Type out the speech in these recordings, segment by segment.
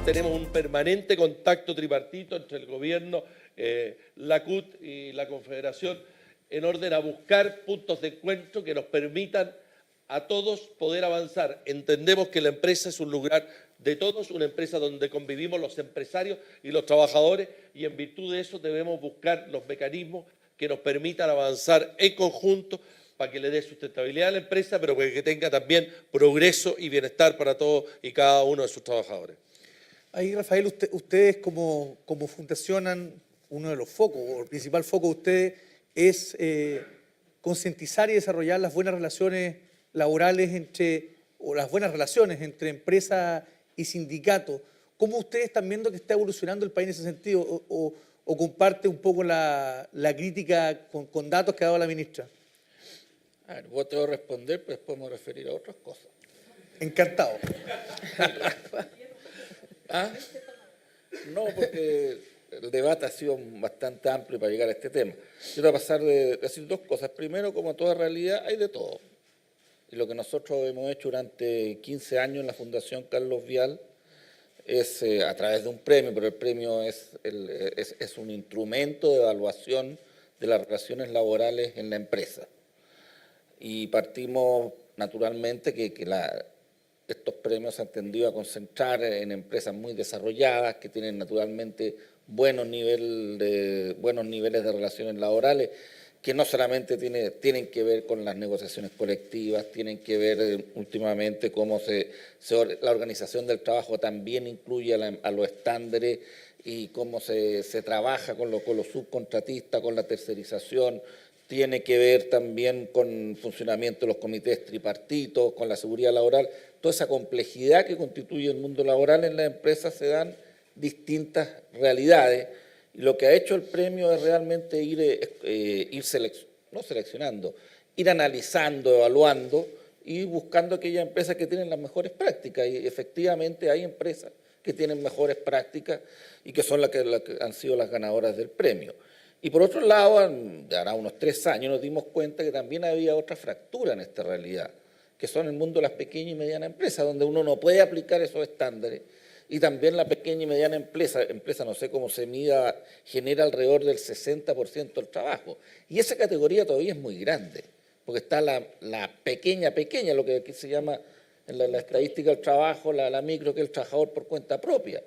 tenemos un permanente contacto tripartito entre el gobierno, la CUT y la Confederación, en orden a buscar puntos de encuentro que nos permitan a todos poder avanzar. Entendemos que la empresa es un lugar de todos, una empresa donde convivimos los empresarios y los trabajadores, y en virtud de eso debemos buscar los mecanismos que nos permitan avanzar en conjunto para que le dé sustentabilidad a la empresa, pero para que tenga también progreso y bienestar para todos y cada uno de sus trabajadores. Ahí, Rafael, ustedes como fundación, uno de los focos, o el principal foco de ustedes es concientizar y desarrollar las buenas relaciones laborales las buenas relaciones entre empresa y sindicato. ¿Cómo ustedes están viendo que está evolucionando el país en ese sentido? ¿O comparte un poco la crítica con datos que ha dado la ministra? A ver, vos te voy a responder, pero después me voy a referir a otras cosas. Encantado. ¿Ah? No, porque el debate ha sido bastante amplio para llegar a este tema. Yo te voy a pasar de decir dos cosas. Primero, como toda realidad, hay de todo. Y lo que nosotros hemos hecho durante 15 años en la Fundación Carlos Vial es a través de un premio, pero el premio es un instrumento de evaluación de las relaciones laborales en la empresa. Y partimos naturalmente que estos premios se han tendido a concentrar en empresas muy desarrolladas, que tienen naturalmente buenos niveles de relaciones laborales, que no solamente tienen que ver con las negociaciones colectivas, tienen que ver últimamente cómo la organización del trabajo también incluye a los estándares y cómo se trabaja con los subcontratistas, con la tercerización. Tiene que ver también con el funcionamiento de los comités tripartitos, con la seguridad laboral. Toda esa complejidad que constituye el mundo laboral en las empresas se dan distintas realidades. Y lo que ha hecho el premio es realmente ir analizando, evaluando y buscando aquellas empresas que tienen las mejores prácticas. Y efectivamente hay empresas que tienen mejores prácticas y que son las que han sido las ganadoras del premio. Y por otro lado, hará unos 3 años nos dimos cuenta que también había otra fractura en esta realidad, que son el mundo de las pequeñas y medianas empresas, donde uno no puede aplicar esos estándares. Y también la pequeña y mediana empresa no sé cómo se mida, genera alrededor del 60% del trabajo. Y esa categoría todavía es muy grande, porque está la pequeña, lo que aquí se llama en la estadística del trabajo, la micro, que es el trabajador por cuenta propia.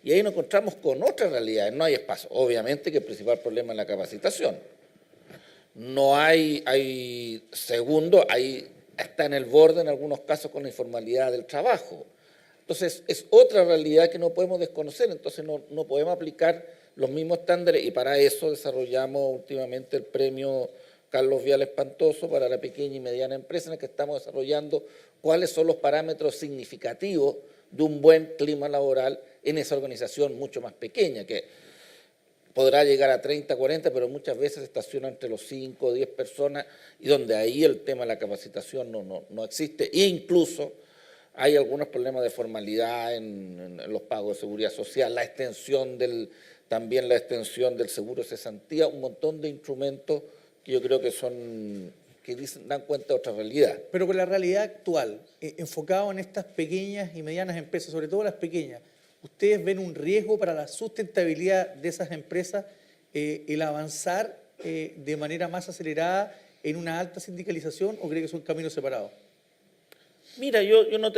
Y ahí nos encontramos con otras realidades. No hay espacio. Obviamente que el principal problema es la capacitación. No segundo, está en el borde en algunos casos con la informalidad del trabajo. Entonces, es otra realidad que no podemos desconocer, entonces no podemos aplicar los mismos estándares y para eso desarrollamos últimamente el premio Carlos Vial Espantoso para la pequeña y mediana empresa, en el que estamos desarrollando cuáles son los parámetros significativos de un buen clima laboral en esa organización mucho más pequeña, que podrá llegar a 30, 40, pero muchas veces estaciona entre los 5 o 10 personas y donde ahí el tema de la capacitación no existe e incluso hay algunos problemas de formalidad en los pagos de seguridad social, también la extensión del seguro de cesantía, un montón de instrumentos que yo creo que dan cuenta de otra realidad. Pero con la realidad actual, enfocado en estas pequeñas y medianas empresas, sobre todo las pequeñas, ¿ustedes ven un riesgo para la sustentabilidad de esas empresas el avanzar de manera más acelerada en una alta sindicalización o cree que son caminos separados? Mira, yo creo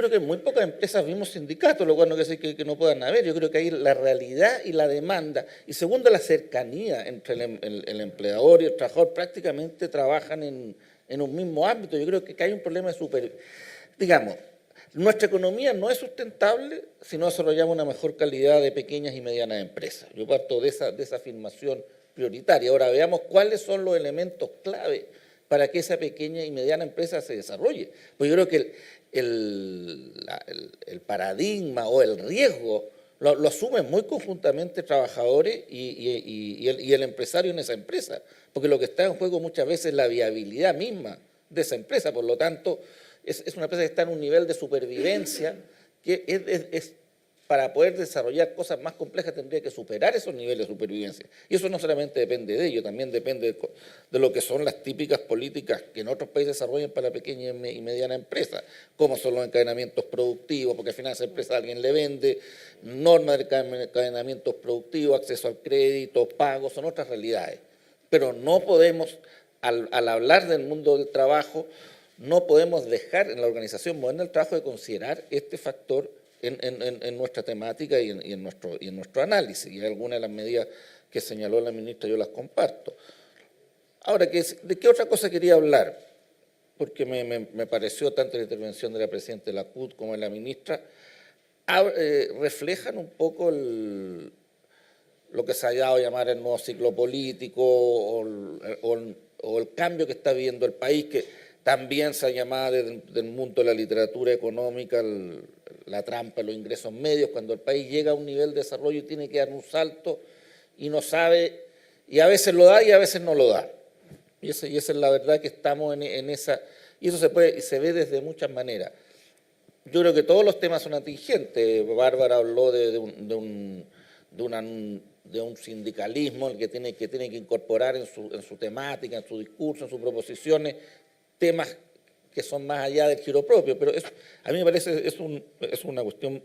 que en muy pocas empresas vimos sindicatos, lo cual no quiere decir que no puedan haber. Yo creo que ahí la realidad y la demanda, y segundo, la cercanía entre el empleador y el trabajador prácticamente trabajan en un mismo ámbito. Yo creo que hay un problema de digamos, nuestra economía no es sustentable si no desarrollamos una mejor calidad de pequeñas y medianas empresas. Yo parto de esa afirmación prioritaria. Ahora veamos cuáles son los elementos clave para que esa pequeña y mediana empresa se desarrolle. Pues yo creo que el paradigma o el riesgo lo asumen muy conjuntamente trabajadores y el empresario en esa empresa, porque lo que está en juego muchas veces es la viabilidad misma de esa empresa. Por lo tanto, es una empresa que está en un nivel de supervivencia que es para poder desarrollar cosas más complejas tendría que superar esos niveles de supervivencia. Y eso no solamente depende de ello, también depende de lo que son las típicas políticas que en otros países desarrollan para la pequeña y mediana empresa, como son los encadenamientos productivos, porque al final a esa empresa alguien le vende, normas de encadenamientos productivos, acceso al crédito, pagos, son otras realidades. Pero no podemos, al hablar del mundo del trabajo, no podemos dejar en la organización moderna del trabajo de considerar este factor en nuestra temática y en nuestro análisis. Y algunas de las medidas que señaló la ministra yo las comparto. Ahora, ¿de qué otra cosa quería hablar? Porque me pareció tanto la intervención de la presidenta de la CUT como de la ministra, reflejan un poco lo que se ha dado a llamar el nuevo ciclo político o el cambio que está viviendo el país, que también se ha llamado del mundo de la literatura económica la trampa de los ingresos medios, cuando el país llega a un nivel de desarrollo y tiene que dar un salto y no sabe, y a veces lo da y a veces no lo da. Y esa es la verdad, que estamos en esa, y eso se ve desde muchas maneras. Yo creo que todos los temas son atingentes. Bárbara habló de un sindicalismo que tiene que incorporar en su temática, en su discurso, en sus proposiciones, temas que son más allá del giro propio, pero a mí me parece es una cuestión,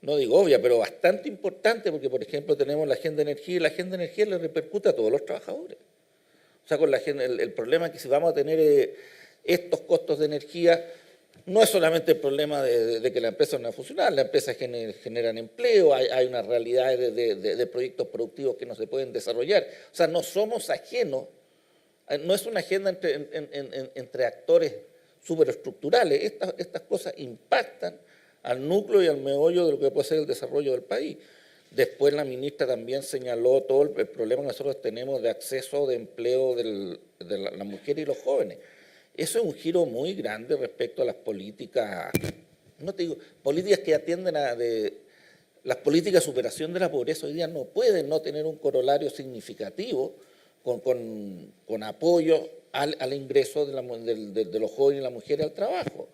no digo obvia, pero bastante importante, porque por ejemplo tenemos la agenda de energía, y la agenda de energía le repercute a todos los trabajadores. O sea, con el problema es que si vamos a tener estos costos de energía, no es solamente el problema de que la empresa no va a funcionar, las empresas generan empleo, hay una realidad de proyectos productivos que no se pueden desarrollar. O sea, no somos ajenos, no es una agenda entre actores superestructurales. Estas cosas impactan al núcleo y al meollo de lo que puede ser el desarrollo del país. Después la ministra también señaló todo el problema que nosotros tenemos de acceso de empleo de las mujeres y los jóvenes. Eso es un giro muy grande respecto a las políticas, no te digo, políticas que atienden las políticas de superación de la pobreza hoy día no pueden no tener un corolario significativo con apoyo al ingreso de los jóvenes y las mujeres al trabajo.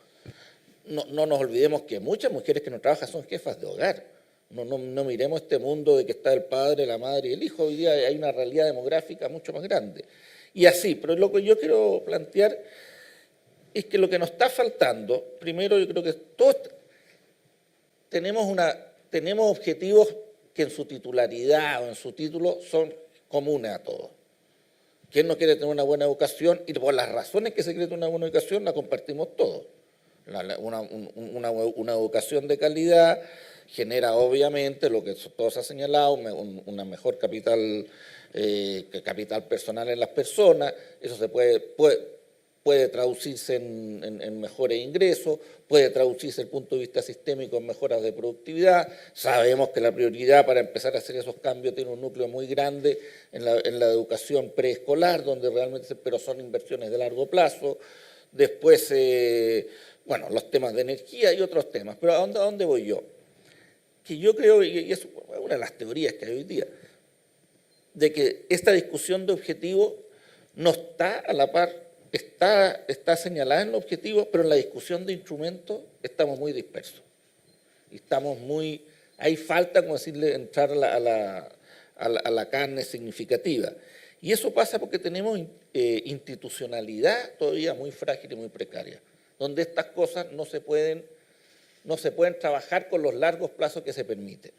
No nos olvidemos que muchas mujeres que no trabajan son jefas de hogar. No miremos este mundo de que está el padre, la madre y el hijo. Hoy día hay una realidad demográfica mucho más grande. Y así, pero lo que yo quiero plantear es que lo que nos está faltando, primero yo creo que todos tenemos objetivos que en su titularidad o en su título son comunes a todos. ¿Quién no quiere tener una buena educación? Y por las razones que se quiere tener una buena educación la compartimos todos. Una educación de calidad genera obviamente lo que todos ha señalado, una mejor capital personal en las personas. Eso se puede traducirse en mejores ingresos, puede traducirse desde el punto de vista sistémico en mejoras de productividad. Sabemos que la prioridad para empezar a hacer esos cambios tiene un núcleo muy grande en la educación preescolar, donde realmente, pero son inversiones de largo plazo. Después, bueno, los temas de energía y otros temas. Pero ¿a dónde voy yo? Que yo creo, y es una de las teorías que hay hoy día, de que esta discusión de objetivos no está a la par, está señalada en los objetivos, pero en la discusión de instrumentos estamos muy dispersos. Y hay falta, como decirle, entrar a la carne significativa. Y eso pasa porque tenemos institucionalidad todavía muy frágil y muy precaria, donde estas cosas no se pueden trabajar con los largos plazos que se permiten.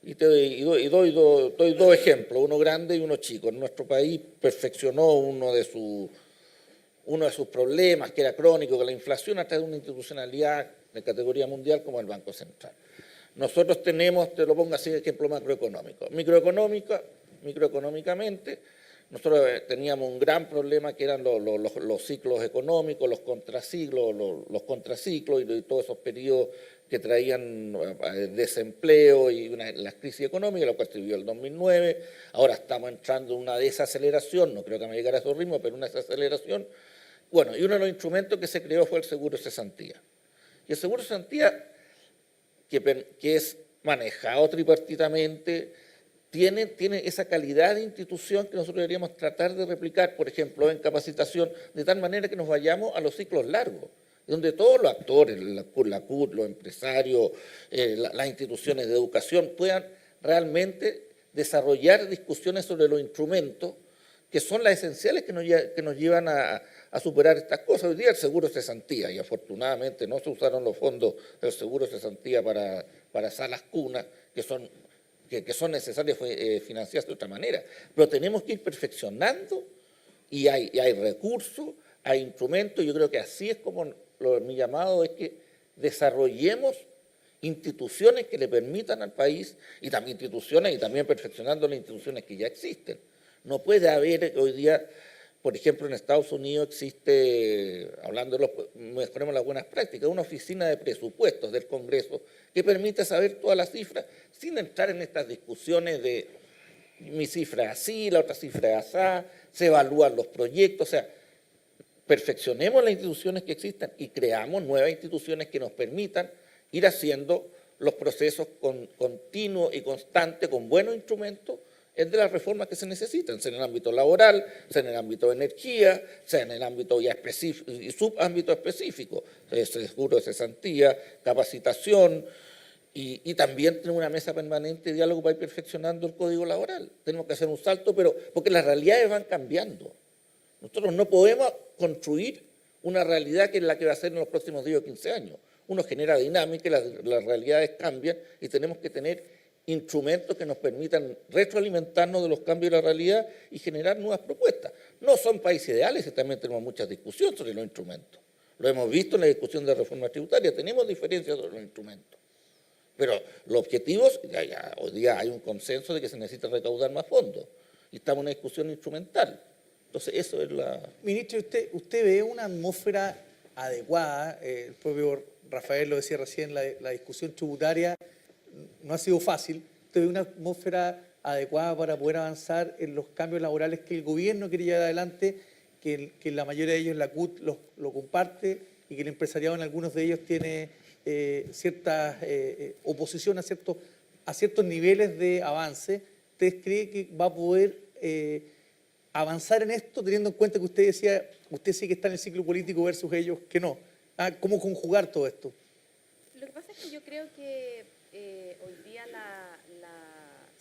Y doy dos ejemplos, uno grande y uno chico. En nuestro país perfeccionó uno de sus problemas, que era crónico, que la inflación a través de una institucionalidad de categoría mundial como el Banco Central. Nosotros tenemos, te lo pongo así, ejemplo macroeconómico. Microeconómicamente, nosotros teníamos un gran problema que eran los ciclos económicos, los contraciclos y todos esos periodos que traían desempleo y las crisis económicas, lo cual se vivió el 2009. Ahora estamos entrando en una desaceleración, no creo que me llegara a esos ritmos, pero una desaceleración. Bueno, y uno de los instrumentos que se creó fue el seguro de cesantía. Y el seguro de cesantía, que es manejado tripartitamente, tiene esa calidad de institución que nosotros deberíamos tratar de replicar, por ejemplo, en capacitación, de tal manera que nos vayamos a los ciclos largos. donde todos los actores, la CUT, los empresarios, las instituciones de educación puedan realmente desarrollar discusiones sobre los instrumentos que son las esenciales que nos llevan a superar estas cosas. Hoy día el seguro de cesantía, y afortunadamente no se usaron los fondos del seguro de cesantía para salas cunas, que son necesarias financiarse de otra manera. Pero tenemos que ir perfeccionando y hay recursos, hay instrumentos. Yo creo que así es como mi llamado es que desarrollemos instituciones que le permitan al país, y también perfeccionando las instituciones que ya existen. No puede haber hoy día, por ejemplo, en Estados Unidos existe, hablando de mejoremos las buenas prácticas, una oficina de presupuestos del Congreso que permite saber todas las cifras sin entrar en estas discusiones de mi cifra es así, la otra cifra es así, se evalúan los proyectos. O sea, perfeccionemos las instituciones que existen y creamos nuevas instituciones que nos permitan ir haciendo los procesos continuos y constantes con buenos instrumentos de las reformas que se necesitan, sea en el ámbito laboral, sea en el ámbito de energía, sea en el ámbito ya específico y subámbito específico, seguro de cesantía, capacitación, y también tenemos una mesa permanente de diálogo para ir perfeccionando el código laboral. Tenemos que hacer un salto, pero porque las realidades van cambiando. Nosotros no podemos construir una realidad que es la que va a ser en los próximos 10 o 15 años. Uno genera dinámica y las realidades cambian y tenemos que tener instrumentos que nos permitan retroalimentarnos de los cambios de la realidad y generar nuevas propuestas. No son países ideales y también tenemos muchas discusiones sobre los instrumentos. Lo hemos visto en la discusión de reforma tributaria, tenemos diferencias sobre los instrumentos. Pero los objetivos, hoy día hay un consenso de que se necesita recaudar más fondos y estamos en una discusión instrumental. Entonces, eso es la... Ministro, ¿usted ve una atmósfera adecuada? El propio Rafael lo decía recién, la discusión tributaria no ha sido fácil. ¿Usted ve una atmósfera adecuada para poder avanzar en los cambios laborales que el gobierno quiere llevar adelante, que la mayoría de ellos la CUT lo comparte y que el empresariado en algunos de ellos tiene cierta oposición a ciertos niveles de avance? ¿Usted cree que va a poder avanzar en esto, teniendo en cuenta que usted decía, usted sí que está en el ciclo político versus ellos que no? ¿Cómo conjugar todo esto? Lo que pasa es que yo creo que hoy día la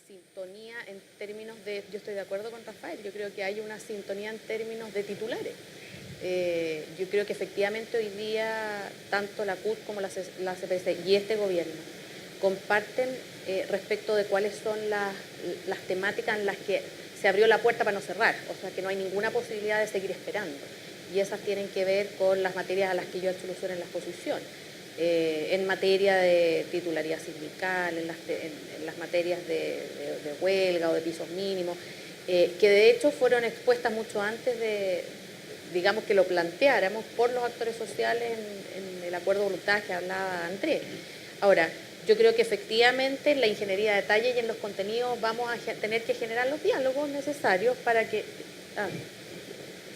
sintonía en términos de, yo estoy de acuerdo con Rafael, yo creo que hay una sintonía en términos de titulares. Yo creo que efectivamente hoy día tanto la CUT como la CPC y este gobierno comparten respecto de cuáles son las temáticas en las que se abrió la puerta para no cerrar, o sea que no hay ninguna posibilidad de seguir esperando. Y esas tienen que ver con las materias a las que yo he hecho alusión en la exposición. En materia de titularidad sindical, en las materias de huelga o de pisos mínimos, que de hecho fueron expuestas mucho antes de, digamos, que lo planteáramos por los actores sociales en el acuerdo de voluntad que hablaba Andrés. Ahora, yo creo que efectivamente en la ingeniería de detalle y en los contenidos vamos a tener que generar los diálogos necesarios para que...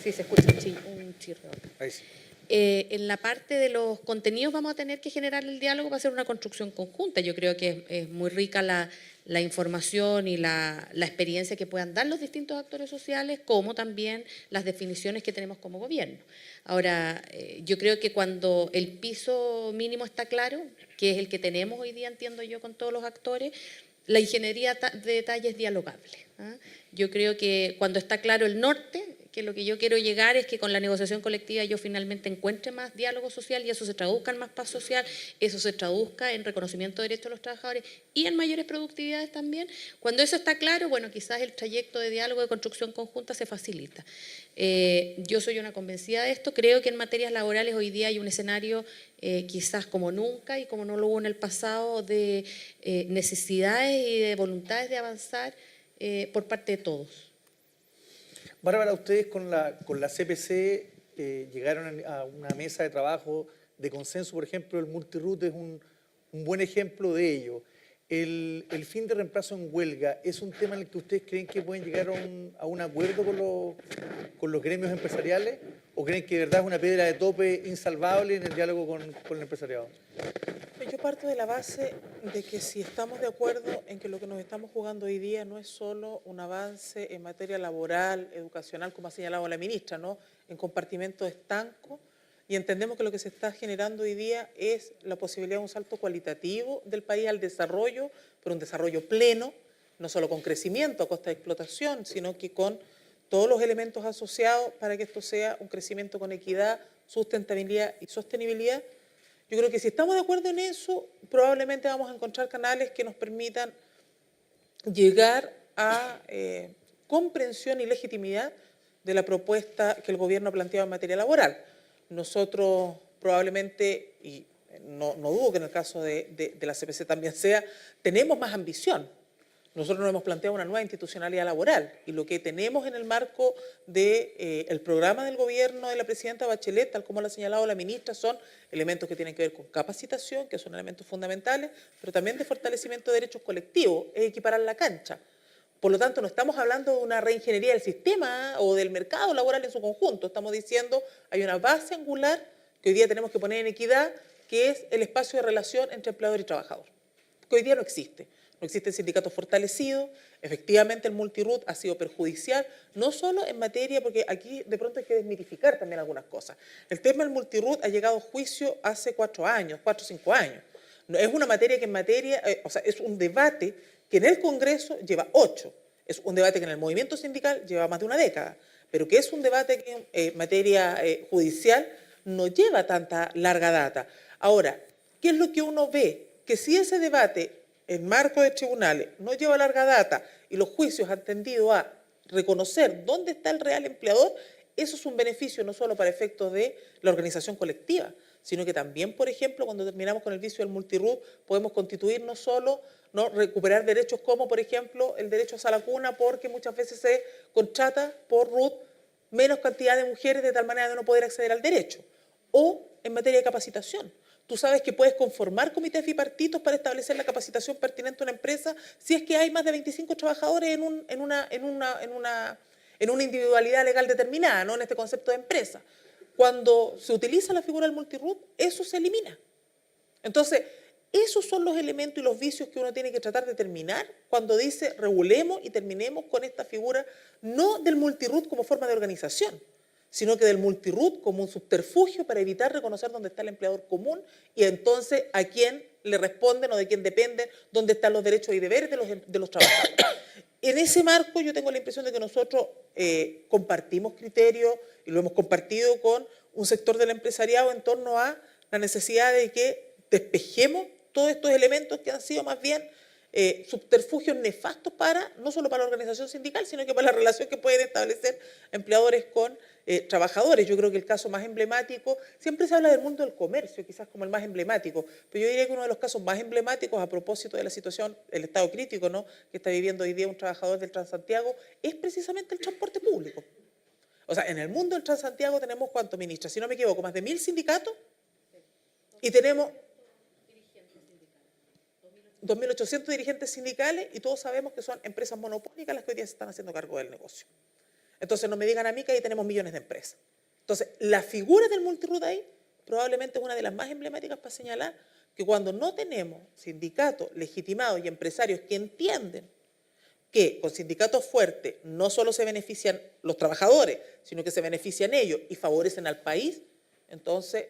sí, se escucha un chirro. Ahí sí. En la parte de los contenidos vamos a tener que generar el diálogo para hacer una construcción conjunta. Yo creo que es muy rica la información y la experiencia que puedan dar los distintos actores sociales, como también las definiciones que tenemos como gobierno. Ahora, yo creo que cuando el piso mínimo está claro, que es el que tenemos hoy día, entiendo yo, con todos los actores, la ingeniería de detalle es dialogable. Yo creo que cuando está claro el norte, que lo que yo quiero llegar es que con la negociación colectiva yo finalmente encuentre más diálogo social y eso se traduzca en más paz social, eso se traduzca en reconocimiento de derechos de los trabajadores y en mayores productividades también. Cuando eso está claro, bueno, quizás el trayecto de diálogo, de construcción conjunta se facilita. Yo soy una convencida de esto, creo que en materias laborales hoy día hay un escenario quizás como nunca y como no lo hubo en el pasado de necesidades y de voluntades de avanzar por parte de todos. Bárbara, ustedes con la CPC llegaron a una mesa de trabajo de consenso, por ejemplo, el multiroot es un buen ejemplo de ello. ¿El fin de reemplazo en huelga es un tema en el que ustedes creen que pueden llegar a un acuerdo con los gremios empresariales? ¿O creen que de verdad es una piedra de tope insalvable en el diálogo con el empresariado? Yo parto de la base de que si estamos de acuerdo en que lo que nos estamos jugando hoy día no es solo un avance en materia laboral, educacional, como ha señalado la ministra, ¿no?, en compartimentos estancos, y entendemos que lo que se está generando hoy día es la posibilidad de un salto cualitativo del país al desarrollo, pero un desarrollo pleno, no solo con crecimiento a costa de explotación, sino que con todos los elementos asociados para que esto sea un crecimiento con equidad, sustentabilidad y sostenibilidad. Yo creo que si estamos de acuerdo en eso, probablemente vamos a encontrar canales que nos permitan llegar a comprensión y legitimidad de la propuesta que el gobierno ha planteado en materia laboral. Nosotros probablemente, y no dudo que en el caso de la CPC también sea, tenemos más ambición. Nosotros nos hemos planteado una nueva institucionalidad laboral y lo que tenemos en el marco del programa del gobierno de la presidenta Bachelet, tal como lo ha señalado la ministra, son elementos que tienen que ver con capacitación, que son elementos fundamentales, pero también de fortalecimiento de derechos colectivos, es equiparar la cancha. Por lo tanto, no estamos hablando de una reingeniería del sistema o del mercado laboral en su conjunto, estamos diciendo hay una base angular que hoy día tenemos que poner en equidad, que es el espacio de relación entre empleador y trabajador, que hoy día no existe. No existen sindicatos fortalecidos, efectivamente el multirut ha sido perjudicial, no solo en materia, porque aquí de pronto hay que desmitificar también algunas cosas. El tema del multirut ha llegado a juicio hace 4 años, 4 o 5 años. Es una materia que es un debate que en el Congreso lleva 8, es un debate que en el movimiento sindical lleva más de una década, pero que es un debate que en materia judicial no lleva tanta larga data. Ahora, ¿qué es lo que uno ve? Que si ese debate en marco de tribunales no lleva larga data y los juicios han tendido a reconocer dónde está el real empleador, eso es un beneficio no solo para efectos de la organización colectiva, sino que también, por ejemplo, cuando terminamos con el vicio del multirut, podemos constituir no solo, ¿no?, recuperar derechos como, por ejemplo, el derecho a la cuna, porque muchas veces se contrata por RUT menos cantidad de mujeres de tal manera de no poder acceder al derecho. O en materia de capacitación. Tú sabes que puedes conformar comités bipartitos para establecer la capacitación pertinente a una empresa si es que hay más de 25 trabajadores en una individualidad legal determinada, ¿no?, en este concepto de empresa. Cuando se utiliza la figura del multirut, eso se elimina. Entonces, esos son los elementos y los vicios que uno tiene que tratar de terminar cuando dice regulemos y terminemos con esta figura, no del multirut como forma de organización, sino que del multirut como un subterfugio para evitar reconocer dónde está el empleador común y entonces a quién le responden o de quién dependen, dónde están los derechos y deberes de los trabajadores. En ese marco yo tengo la impresión de que nosotros compartimos criterios y lo hemos compartido con un sector del empresariado en torno a la necesidad de que despejemos todos estos elementos que han sido más bien subterfugios nefastos no solo para la organización sindical, sino que para la relación que pueden establecer empleadores con trabajadores. Yo creo que el caso más emblemático, siempre se habla del mundo del comercio, quizás como el más emblemático, pero yo diría que uno de los casos más emblemáticos a propósito de la situación, el estado crítico, ¿no?, que está viviendo hoy día un trabajador del Transantiago, es precisamente el transporte público. O sea, en el mundo del Transantiago tenemos, ¿cuánto, ministra? Si no me equivoco, más de 1000 sindicatos y tenemos 2.800 dirigentes sindicales y todos sabemos que son empresas monopólicas las que hoy día se están haciendo cargo del negocio. Entonces no me digan a mí que ahí tenemos millones de empresas. Entonces la figura del multirut ahí probablemente es una de las más emblemáticas para señalar que cuando no tenemos sindicatos legitimados y empresarios que entienden que con sindicatos fuertes no solo se benefician los trabajadores, sino que se benefician ellos y favorecen al país, entonces,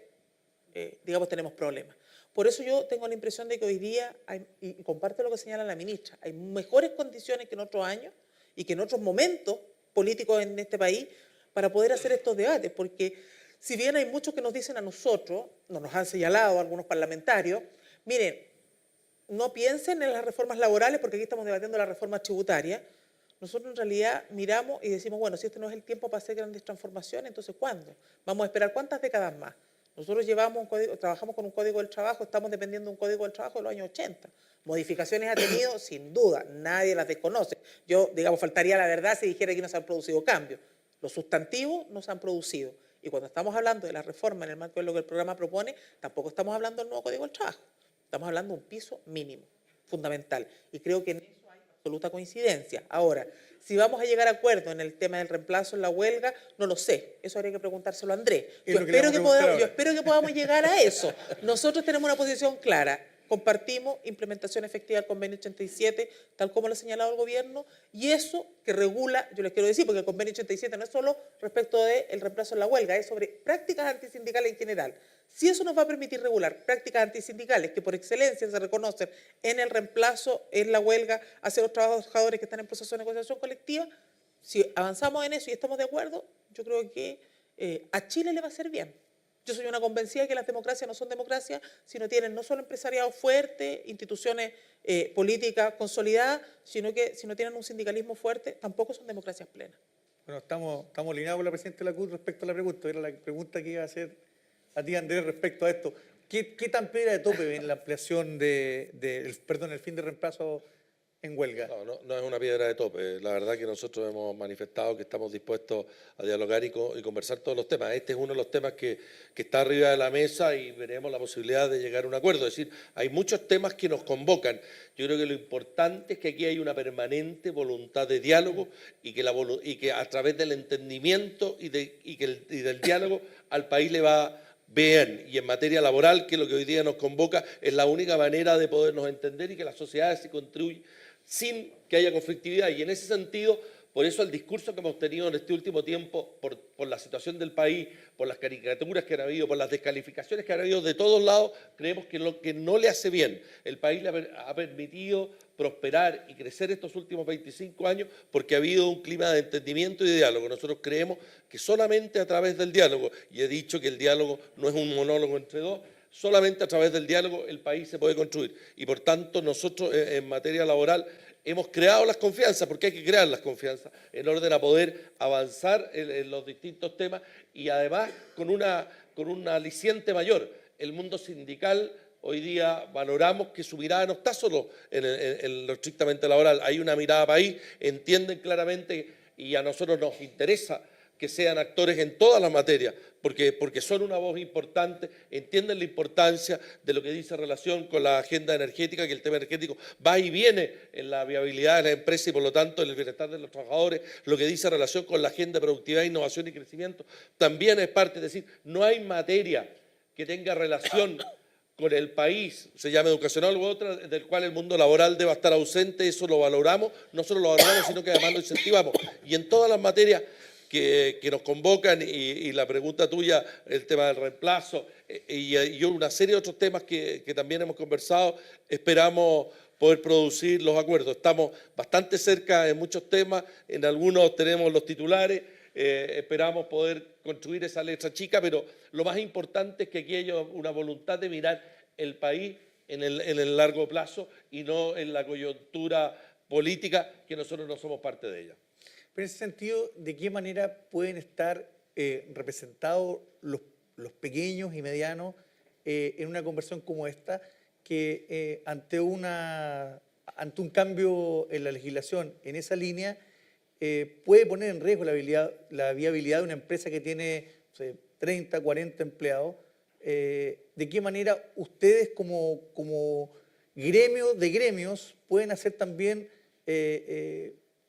digamos, tenemos problemas. Por eso yo tengo la impresión de que hoy día, y comparto lo que señala la ministra, hay mejores condiciones que en otros años y que en otros momentos políticos en este país para poder hacer estos debates, porque si bien hay muchos que nos dicen a nosotros, nos han señalado algunos parlamentarios, miren, no piensen en las reformas laborales porque aquí estamos debatiendo la reforma tributaria. Nosotros en realidad miramos y decimos, bueno, si este no es el tiempo para hacer grandes transformaciones, entonces ¿cuándo? Vamos a esperar ¿cuántas décadas más? Nosotros trabajamos con un código del trabajo, estamos dependiendo de un código del trabajo de los años 80. Modificaciones ha tenido, sin duda, nadie las desconoce. Yo, digamos, faltaría la verdad si dijera que no se han producido cambios. Los sustantivos no se han producido. Y cuando estamos hablando de la reforma en el marco de lo que el programa propone, tampoco estamos hablando del nuevo código del trabajo. Estamos hablando de un piso mínimo, fundamental. Y creo que en eso hay absoluta coincidencia. Ahora, si vamos a llegar a acuerdo en el tema del reemplazo en la huelga, no lo sé. Eso habría que preguntárselo a Andrés. Yo espero que podamos llegar a eso. Nosotros tenemos una posición clara. compartimos implementación efectiva del convenio 87, tal como lo ha señalado el gobierno, y eso que regula, yo les quiero decir, porque el convenio 87 no es solo respecto del reemplazo en la huelga, es sobre prácticas antisindicales en general. Si eso nos va a permitir regular prácticas antisindicales que por excelencia se reconocen en el reemplazo, en la huelga, hacia los trabajadores que están en proceso de negociación colectiva, si avanzamos en eso y estamos de acuerdo, yo creo que a Chile le va a hacer bien. Yo soy una convencida de que las democracias no son democracias si no tienen no solo empresariado fuerte, instituciones políticas consolidadas, sino que si no tienen un sindicalismo fuerte, tampoco son democracias plenas. Bueno, estamos alineados con la presidenta de la CUT respecto a la pregunta. Era la pregunta que iba a hacer a ti, Andrés, respecto a esto. ¿Qué tan piedra de tope ven la ampliación el fin de reemplazo en huelga? No es una piedra de tope. La verdad que nosotros hemos manifestado que estamos dispuestos a dialogar y conversar todos los temas. Este es uno de los temas que está arriba de la mesa y veremos la posibilidad de llegar a un acuerdo. Es decir, hay muchos temas que nos convocan. Yo creo que lo importante es que aquí hay una permanente voluntad de diálogo y que a través del entendimiento y del diálogo al país le va bien. Y en materia laboral, que es lo que hoy día nos convoca, es la única manera de podernos entender y que las sociedades se construyan sin que haya conflictividad. Y en ese sentido, por eso el discurso que hemos tenido en este último tiempo, por la situación del país, por las caricaturas que han habido, por las descalificaciones que han habido de todos lados, creemos que lo que no le hace bien. El país le ha permitido prosperar y crecer estos últimos 25 años porque ha habido un clima de entendimiento y de diálogo. Nosotros creemos que solamente a través del diálogo, y he dicho que el diálogo no es un monólogo entre dos, solamente a través del diálogo el país se puede construir. Y por tanto nosotros en materia laboral hemos creado las confianzas, porque hay que crear las confianzas en orden a poder avanzar en los distintos temas y además con un aliciente mayor. El mundo sindical hoy día valoramos que su mirada no está solo en lo estrictamente laboral, hay una mirada país, entienden claramente y a nosotros nos interesa que sean actores en todas las materias, porque son una voz importante, entienden la importancia de lo que dice en relación con la agenda energética, que el tema energético va y viene en la viabilidad de la empresa y por lo tanto en el bienestar de los trabajadores, lo que dice en relación con la agenda de productividad, innovación y crecimiento, también es parte, es decir, no hay materia que tenga relación con el país, se llame educacional u otra, del cual el mundo laboral deba estar ausente, eso lo valoramos, no solo lo valoramos, sino que además lo incentivamos. Y en todas las materias que nos convocan y la pregunta tuya, el tema del reemplazo y una serie de otros temas que también hemos conversado, esperamos poder producir los acuerdos. Estamos bastante cerca en muchos temas, en algunos tenemos los titulares, esperamos poder construir esa letra chica, pero lo más importante es que aquí haya una voluntad de mirar el país en el largo plazo y no en la coyuntura política, que nosotros no somos parte de ella. Pero en ese sentido, ¿de qué manera pueden estar representados los pequeños y medianos en una conversión como esta, que ante un cambio en la legislación en esa línea puede poner en riesgo la viabilidad de una empresa que tiene 30, 40 empleados? ¿De qué manera ustedes como gremio de gremios pueden hacer también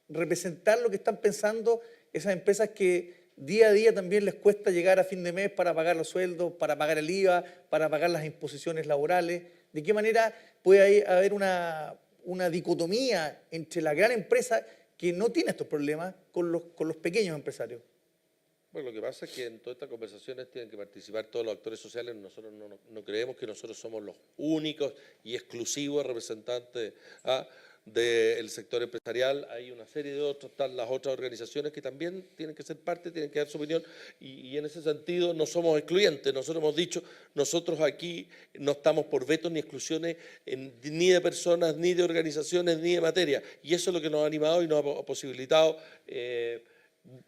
representar lo que están pensando esas empresas que día a día también les cuesta llegar a fin de mes para pagar los sueldos, para pagar el IVA, para pagar las imposiciones laborales? ¿De qué manera puede haber una dicotomía entre la gran empresa que no tiene estos problemas con los pequeños empresarios? Bueno, lo que pasa es que en todas estas conversaciones tienen que participar todos los actores sociales. Nosotros no creemos que nosotros somos los únicos y exclusivos representantes del sector empresarial. Hay una serie de otros, están las otras organizaciones que también tienen que ser parte, tienen que dar su opinión y en ese sentido no somos excluyentes. Nosotros hemos dicho, nosotros aquí no estamos por vetos ni exclusiones ni de personas, ni de organizaciones, ni de materia, y eso es lo que nos ha animado y nos ha posibilitado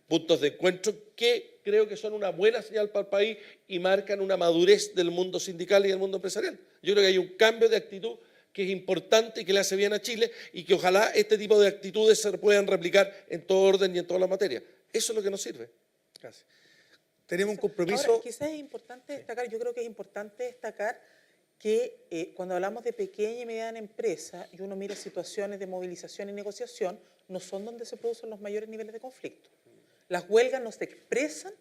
puntos de encuentro que creo que son una buena señal para el país y marcan una madurez del mundo sindical y del mundo empresarial. Yo creo que hay un cambio de actitud que es importante y que le hace bien a Chile y que ojalá este tipo de actitudes se puedan replicar en todo orden y en todas las materias. Eso es lo que nos sirve. Gracias. Tenemos un compromiso. Ahora, quizás es importante destacar, yo creo que es importante destacar que cuando hablamos de pequeña y mediana empresa y uno mira situaciones de movilización y negociación, no son donde se producen los mayores niveles de conflicto. Las huelgas no se expresan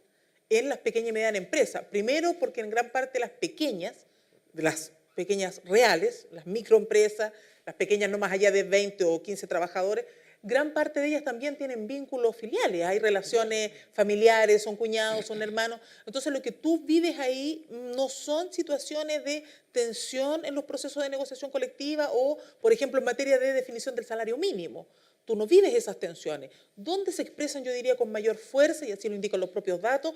en las pequeñas y medianas empresas. Primero, porque en gran parte las pequeñas, de las pequeñas reales, las microempresas, las pequeñas no más allá de 20 o 15 trabajadores, gran parte de ellas también tienen vínculos filiales, hay relaciones familiares, son cuñados, son hermanos. Entonces lo que tú vives ahí no son situaciones de tensión en los procesos de negociación colectiva o, por ejemplo, en materia de definición del salario mínimo. Tú no vives esas tensiones. ¿Dónde se expresan, yo diría, con mayor fuerza, y así lo indican los propios datos?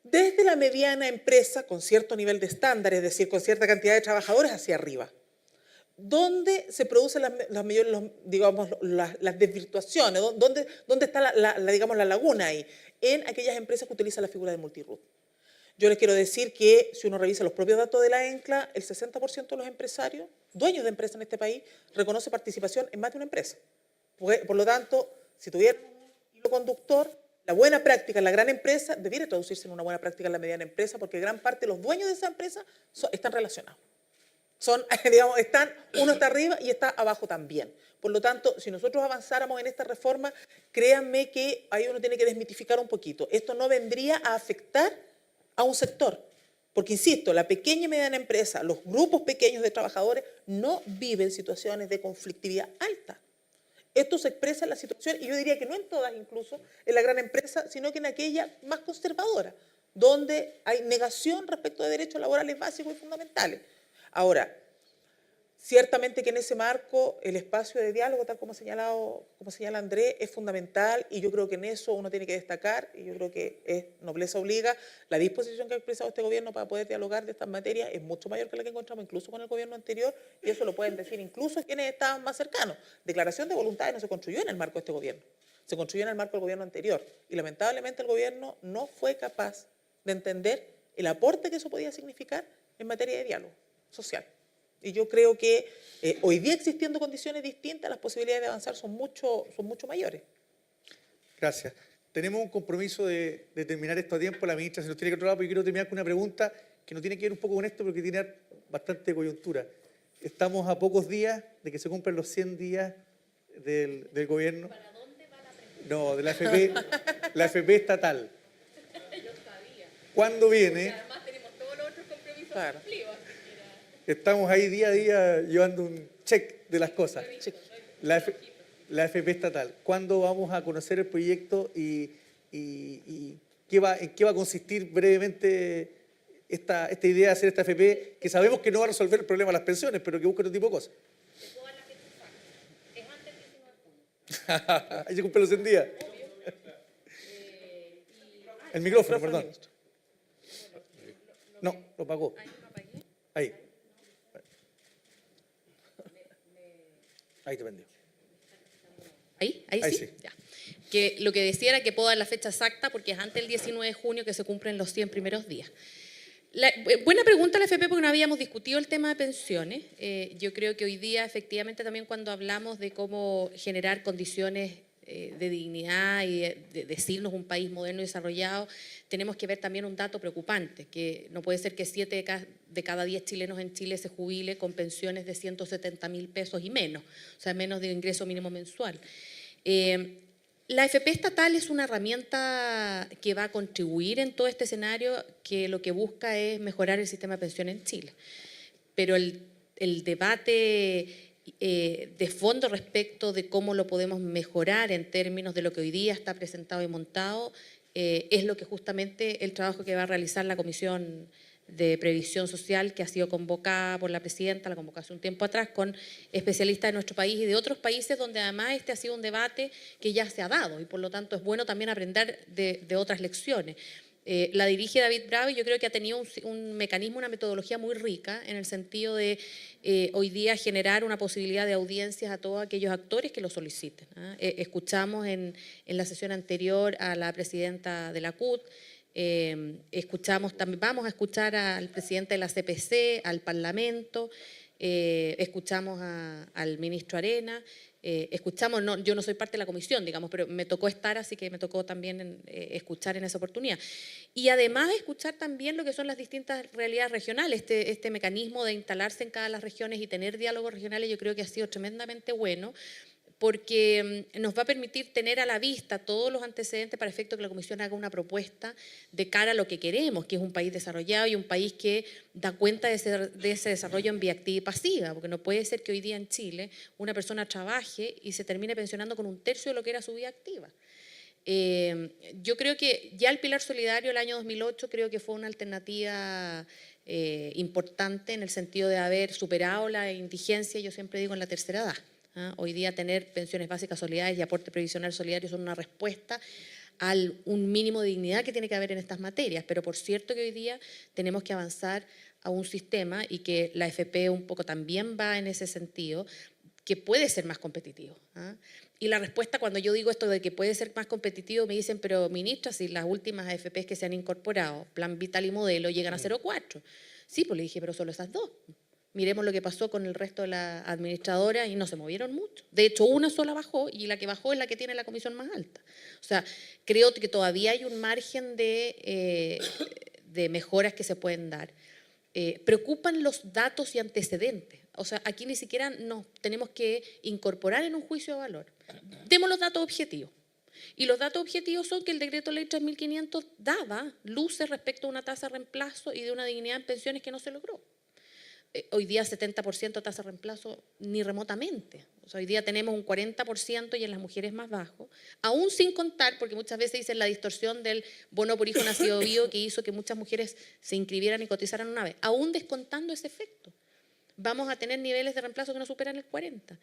Desde la mediana empresa con cierto nivel de estándar, es decir, con cierta cantidad de trabajadores hacia arriba. ¿Dónde se producen las mayores, digamos, las desvirtuaciones? ¿Dónde está digamos, la laguna ahí? En aquellas empresas que utilizan la figura de multiroot. Yo les quiero decir que si uno revisa los propios datos de la ENCLA, el 60% de los empresarios, dueños de empresas en este país, reconoce participación en más de una empresa. Por lo tanto, si tuviera un hilo conductor, la buena práctica en la gran empresa debiera traducirse en una buena práctica en la mediana empresa, porque gran parte de los dueños de esa empresa están relacionados. Digamos, uno está arriba y está abajo también. Por lo tanto, si nosotros avanzáramos en esta reforma, créanme que ahí uno tiene que desmitificar un poquito. Esto no vendría a afectar a un sector, porque insisto, la pequeña y mediana empresa, los grupos pequeños de trabajadores no viven situaciones de conflictividad alta. Esto se expresa en la situación, y yo diría que no en todas incluso, en la gran empresa, sino que en aquella más conservadora, donde hay negación respecto de derechos laborales básicos y fundamentales. Ahora, ciertamente que en ese marco el espacio de diálogo, tal como señala Andrés, es fundamental, y yo creo que en eso uno tiene que destacar, y yo creo que es nobleza obliga, la disposición que ha expresado este gobierno para poder dialogar de estas materias es mucho mayor que la que encontramos incluso con el gobierno anterior, y eso lo pueden decir incluso quienes estaban más cercanos. Declaración de voluntades no se construyó en el marco de este gobierno, se construyó en el marco del gobierno anterior, y lamentablemente el gobierno no fue capaz de entender el aporte que eso podía significar en materia de diálogo social. Y yo creo que hoy día, existiendo condiciones distintas, las posibilidades de avanzar son mucho mayores. Gracias. Tenemos un compromiso de terminar esto a tiempo. La ministra se nos tiene que controlar, pero yo quiero terminar con una pregunta que no tiene que ver un poco con esto, porque tiene bastante coyuntura. Estamos a pocos días de que se cumplan los 100 días del gobierno. ¿Para dónde va la pregunta? No, de la FP estatal. Yo sabía. ¿Cuándo viene? Además tenemos todos los otros compromisos Claro. cumplidos. Estamos ahí día a día llevando un check de las cosas. La FP estatal. ¿Cuándo vamos a conocer el proyecto y en qué va a consistir brevemente esta idea de hacer esta FP, que sabemos que no va a resolver el problema de las pensiones, pero que busca otro tipo de cosas? Es antes del 19 de junio. Ahí se cumplen los 100 días. El micrófono, perdón. No, lo pagó. Ahí. Ahí te vendió. Ahí Ahí sí. sí. Ya. Que lo que decía era que puedo dar la fecha exacta porque es antes del 19 de junio que se cumplen los 100 primeros días. Buena pregunta la FP, porque no habíamos discutido el tema de pensiones. Yo creo que hoy día, efectivamente, también cuando hablamos de cómo generar condiciones de dignidad y de decirnos un país moderno y desarrollado, tenemos que ver también un dato preocupante, que no puede ser que 7 de cada 10 chilenos en Chile se jubile con pensiones de 170.000 pesos y menos, o sea, menos de ingreso mínimo mensual. La AFP estatal es una herramienta que va a contribuir en todo este escenario, que lo que busca es mejorar el sistema de pensión en Chile. Pero el debate de fondo respecto de cómo lo podemos mejorar en términos de lo que hoy día está presentado y montado, es lo que justamente el trabajo que va a realizar la Comisión de Previsión Social, que ha sido convocada por la presidenta, la convocó hace un tiempo atrás, con especialistas de nuestro país y de otros países, donde además este ha sido un debate que ya se ha dado, y por lo tanto es bueno también aprender de otras lecciones. La dirige David Bravo, y yo creo que ha tenido un mecanismo, una metodología muy rica, en el sentido de hoy día generar una posibilidad de audiencias a todos aquellos actores que lo soliciten. Escuchamos en la sesión anterior a la presidenta de la CUT, vamos a escuchar al presidente de la CPC, al Parlamento, escuchamos al ministro Arena, escuchamos, yo no soy parte de la comisión, digamos, pero me tocó estar, así que me tocó también escuchar en esa oportunidad. Y además escuchar también lo que son las distintas realidades regionales, este mecanismo de instalarse en cada las regiones y tener diálogos regionales, yo creo que ha sido tremendamente bueno, porque nos va a permitir tener a la vista todos los antecedentes para efecto que la Comisión haga una propuesta de cara a lo que queremos, que es un país desarrollado y un país que da cuenta de ese desarrollo en vía activa y pasiva, porque no puede ser que hoy día en Chile una persona trabaje y se termine pensionando con 1/3 de lo que era su vida activa. Yo creo que ya el Pilar Solidario el año 2008 creo que fue una alternativa importante en el sentido de haber superado la indigencia, yo siempre digo, en la tercera edad. Hoy día tener pensiones básicas solidarias y aporte previsional solidario son una respuesta a un mínimo de dignidad que tiene que haber en estas materias, pero por cierto que hoy día tenemos que avanzar a un sistema y que la AFP un poco también va en ese sentido, que puede ser más competitivo. Y la respuesta cuando yo digo esto de que puede ser más competitivo, me dicen, pero ministra, si las últimas AFPs que se han incorporado, Plan Vital y Modelo, llegan a 0,4. Sí, pues le dije, pero solo esas dos. Miremos lo que pasó con el resto de la administradora y no se movieron mucho. De hecho, una sola bajó y la que bajó es la que tiene la comisión más alta. O sea, creo que todavía hay un margen de mejoras que se pueden dar. Preocupan los datos y antecedentes. O sea, aquí ni siquiera nos tenemos que incorporar en un juicio de valor. Demos los datos objetivos. Y los datos objetivos son que el decreto ley 3.500 daba luces respecto a una tasa de reemplazo y de una dignidad en pensiones que no se logró. Hoy día 70% tasa de reemplazo ni remotamente. O sea, hoy día tenemos un 40% y en las mujeres más bajo, aún sin contar, porque muchas veces dicen la distorsión del bono por hijo nacido vivo que hizo que muchas mujeres se inscribieran y cotizaran una vez, aún descontando ese efecto. Vamos a tener niveles de reemplazo que no superan el 40%.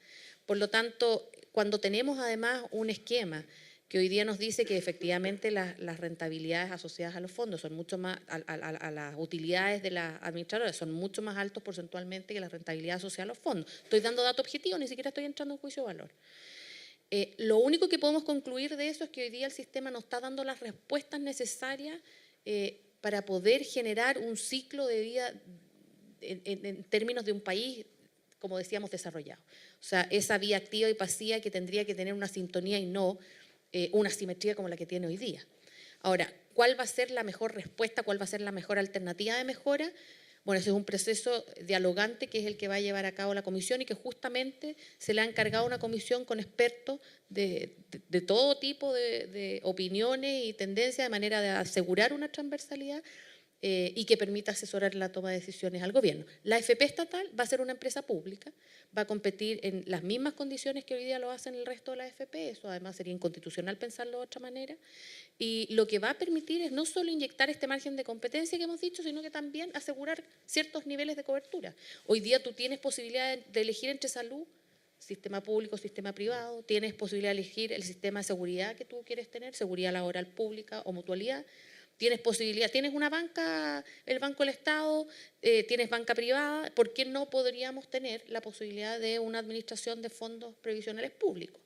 Por lo tanto, cuando tenemos además un esquema que hoy día nos dice que efectivamente las rentabilidades asociadas a los fondos son mucho más, a las utilidades de las administradoras son mucho más altos porcentualmente que las rentabilidades asociadas a los fondos. Estoy dando datos objetivos, ni siquiera estoy entrando en juicio de valor. Lo único que podemos concluir de eso es que hoy día el sistema nos está dando las respuestas necesarias para poder generar un ciclo de vida en términos de un país, como decíamos, desarrollado. O sea, esa vía activa y pasiva que tendría que tener una sintonía y no una simetría como la que tiene hoy día. Ahora, ¿cuál va a ser la mejor respuesta? ¿Cuál va a ser la mejor alternativa de mejora? Bueno, ese es un proceso dialogante que es el que va a llevar a cabo la comisión y que justamente se le ha encargado a una comisión con expertos de todo tipo de opiniones y tendencias de manera de asegurar una transversalidad y que permita asesorar la toma de decisiones al gobierno. La AFP estatal va a ser una empresa pública, va a competir en las mismas condiciones que hoy día lo hacen el resto de la AFP, eso además sería inconstitucional pensarlo de otra manera, y lo que va a permitir es no solo inyectar este margen de competencia que hemos dicho, sino que también asegurar ciertos niveles de cobertura. Hoy día tú tienes posibilidad de elegir entre salud, sistema público, sistema privado, tienes posibilidad de elegir el sistema de seguridad que tú quieres tener, seguridad laboral pública o mutualidad. Tienes posibilidad, tienes una banca, el Banco del Estado, tienes banca privada, ¿por qué no podríamos tener la posibilidad de una administración de fondos previsionales públicos?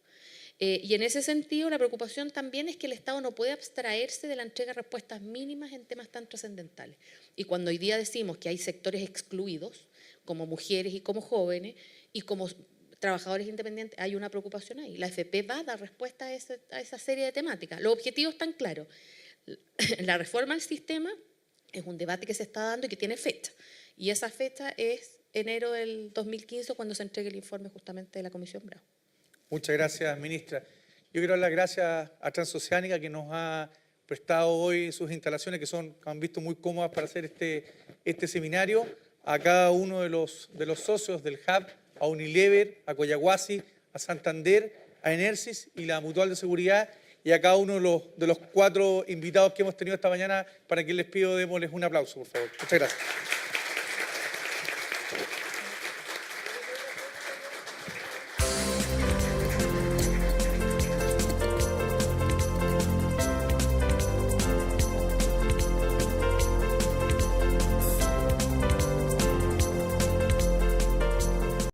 Y en ese sentido, la preocupación también es que el Estado no puede abstraerse de la entrega de respuestas mínimas en temas tan trascendentales. Y cuando hoy día decimos que hay sectores excluidos, como mujeres y como jóvenes, y como trabajadores independientes, hay una preocupación ahí. La AFP va a dar respuesta a esa serie de temáticas. Los objetivos están claros. La reforma al sistema es un debate que se está dando y que tiene fecha. Y esa fecha es enero del 2015, cuando se entregue el informe justamente de la Comisión Bravo. Muchas gracias, ministra. Yo quiero dar las gracias a Transoceánica, que nos ha prestado hoy sus instalaciones, que han visto muy cómodas para hacer este seminario, a cada uno de los socios del Hub, a Unilever, a Coyahuasi, a Santander, a Enersis y la Mutual de Seguridad, y a cada uno de los 4 invitados que hemos tenido esta mañana, para que les pido démosles un aplauso, por favor. Muchas gracias.